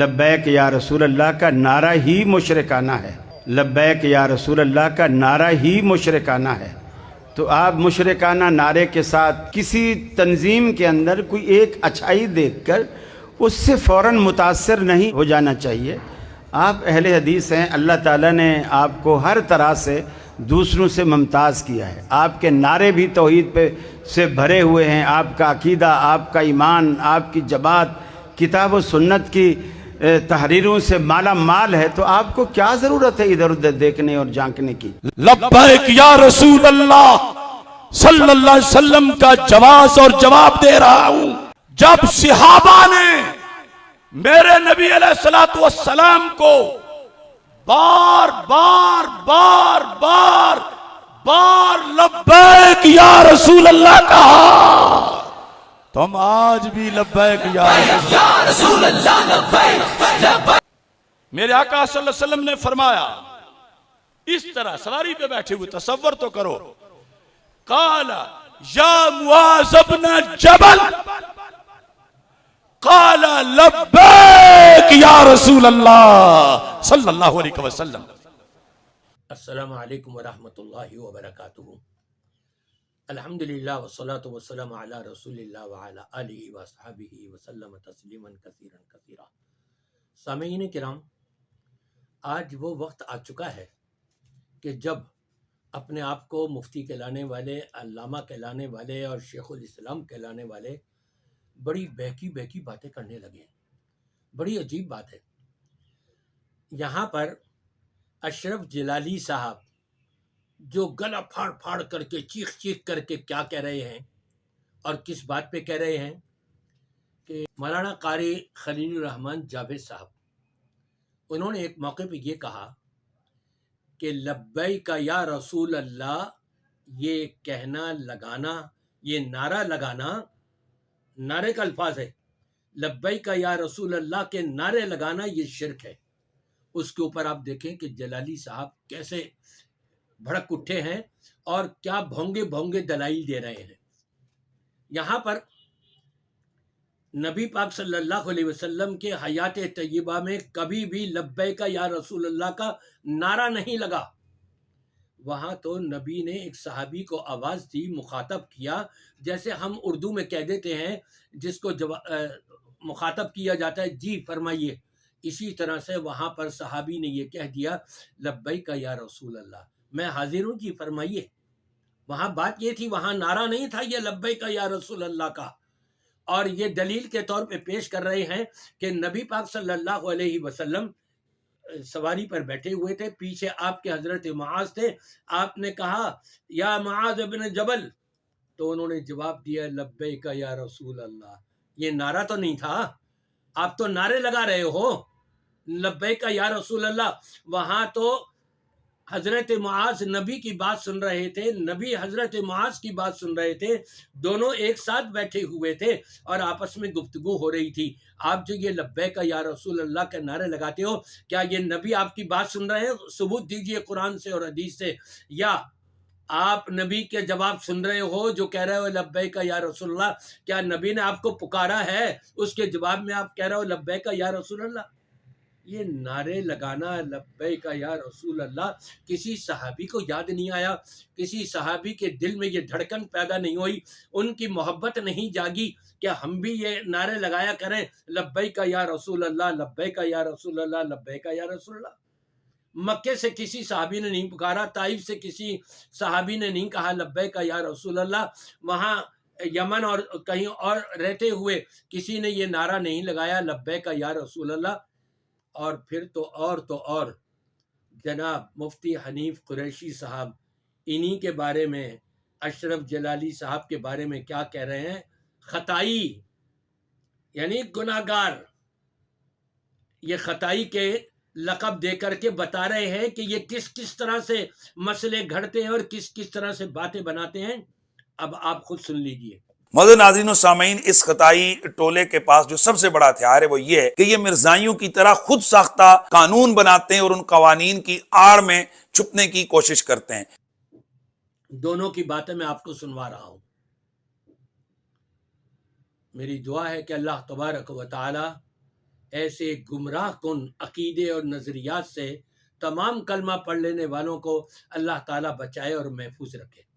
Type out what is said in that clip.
لبیک یا رسول اللہ کا نعرہ ہی مشرکانہ ہے. لبیک یا رسول اللہ کا نعرہ ہی مشرکانہ ہے. تو آپ مشرکانہ نعرے کے ساتھ کسی تنظیم کے اندر کوئی ایک اچھائی دیکھ کر اس سے فوراً متاثر نہیں ہو جانا چاہیے. آپ اہل حدیث ہیں، اللہ تعالیٰ نے آپ کو ہر طرح سے دوسروں سے ممتاز کیا ہے. آپ کے نعرے بھی توحید پہ سے بھرے ہوئے ہیں. آپ کا عقیدہ، آپ کا ایمان، آپ کی جماعت کتاب و سنت کی تحریروں سے مالا مال ہے. تو آپ کو کیا ضرورت ہے ادھر ادھر دیکھنے اور جھانکنے کی؟ لبیک یا رسول اللہ صلی اللہ علیہ وسلم کا جواز اور جواب دے رہا ہوں. جب صحابہ نے میرے نبی علیہ السلام کو بار بار بار بار بار لبیک یا رسول اللہ کہا، تم آج بھی لبیک یا رسول اللہ لبیک. میرے آقا صلی اللہ علیہ وسلم نے فرمایا اس طرح سواری پہ بیٹھے ہوئے، تصور تو کرو، قال یا معاذ بن جبل قال لبیک یا رسول اللہ صلی اللہ علیہ وسلم. السلام علیکم ورحمۃ اللہ وبرکاتہ. الحمدللہ والصلاة والسلام علی رسول اللہ وعلی آلہ وصحبہ وسلم تسلیما کثیرا کثیرا. سامعین کرام، آج وہ وقت آ چکا ہے کہ جب اپنے آپ کو مفتی کہلانے والے، علامہ کہلانے والے اور شیخ الاسلام کہلانے والے بڑی بہکی بہکی باتیں کرنے لگے. بڑی عجیب بات ہے. یہاں پر اشرف جلالی صاحب جو گلا پھاڑ پھاڑ کر کے چیخ چیخ کر کے کیا کہہ رہے ہیں اور کس بات پہ کہہ رہے ہیں کہ مولانا قاری خلیل الرحمن جاوید صاحب، انہوں نے ایک موقع پہ یہ کہا کہ لبیک یا رسول اللہ، یہ کہنا لگانا، یہ نعرہ لگانا، نعرے کا الفاظ ہے، لبیک یا رسول اللہ کے نعرے لگانا یہ شرک ہے. اس کے اوپر آپ دیکھیں کہ جلالی صاحب کیسے بھڑک اٹھے ہیں اور کیا بھونگے بھونگے دلائل دے رہے ہیں. یہاں پر نبی پاک صلی اللہ علیہ وسلم کے حیات طیبہ میں کبھی بھی لبیک یا رسول اللہ کا نعرہ نہیں لگا. وہاں تو نبی نے ایک صحابی کو آواز دی، مخاطب کیا، جیسے ہم اردو میں کہہ دیتے ہیں جس کو مخاطب کیا جاتا ہے جی فرمائیے، اسی طرح سے وہاں پر صحابی نے یہ کہہ دیا لبیک یا رسول اللہ، میں حاضر ہوں جی فرمائیے. وہاں بات یہ تھی، وہاں نعرہ نہیں تھا یہ لبیک یا رسول اللہ کا. اور یہ دلیل کے طور پہ پیش کر رہے ہیں کہ نبی پاک صلی اللہ علیہ وسلم سواری پر بیٹھے ہوئے تھے، پیچھے آپ کے حضرت معاذ تھے. آپ نے کہا یا معاذ بن جبل، تو انہوں نے جواب دیا لبیک یا رسول اللہ. یہ نعرہ تو نہیں تھا، آپ تو نعرے لگا رہے ہو لبیک یا رسول اللہ. وہاں تو حضرت معاذ نبی کی بات سن رہے تھے، نبی حضرت معاذ کی بات سن رہے تھے، دونوں ایک ساتھ بیٹھے ہوئے تھے اور آپس میں گفتگو ہو رہی تھی. آپ جو یہ لبیک یا رسول اللہ کے نعرے لگاتے ہو، کیا یہ نبی آپ کی بات سن رہے ہیں؟ ثبوت دیجئے قرآن سے اور حدیث سے. یا آپ نبی کے جواب سن رہے ہو جو کہہ رہے ہو لبیک یا رسول اللہ؟ کیا نبی نے آپ کو پکارا ہے، اس کے جواب میں آپ کہہ رہے ہو لبیک یا رسول اللہ؟ یہ نعرے لگانا لبیک یا رسول اللہ کسی صحابی کو یاد نہیں آیا، کسی صحابی کے دل میں یہ دھڑکن پیدا نہیں ہوئی، ان کی محبت نہیں جاگی کہ ہم بھی یہ نعرے لگایا کریں لبیک یا رسول اللہ، لبیک یا رسول اللہ، لبیک یا رسول اللہ. مکے سے کسی صحابی نے نہیں پکارا، طائف سے کسی صحابی نے نہیں کہا لبیک یا رسول اللہ، وہاں یمن اور کہیں اور رہتے ہوئے کسی نے یہ نعرہ نہیں لگایا لبیک یا رسول اللہ. اور پھر تو اور جناب مفتی حنیف قریشی صاحب انہی کے بارے میں، اشرف جلالی صاحب کے بارے میں کیا کہہ رہے ہیں؟ خطائی یعنی گناہگار. یہ خطائی کے لقب دے کر کے بتا رہے ہیں کہ یہ کس طرح سے مسئلے گھڑتے ہیں اور کس طرح سے باتیں بناتے ہیں. اب آپ خود سن لیجئے. معزز ناظرین و سامعین، اس خطائی ٹولے کے پاس جو سب سے بڑا ہتھیار ہے وہ یہ ہے کہ یہ مرزائیوں کی طرح خود ساختہ قانون بناتے ہیں اور ان قوانین کی آڑ میں چھپنے کی کوشش کرتے ہیں. دونوں کی باتیں میں آپ کو سنوا رہا ہوں. میری دعا ہے کہ اللہ تبارک و تعالی ایسے گمراہ کن عقیدے اور نظریات سے تمام کلمہ پڑھ لینے والوں کو اللہ تعالیٰ بچائے اور محفوظ رکھے۔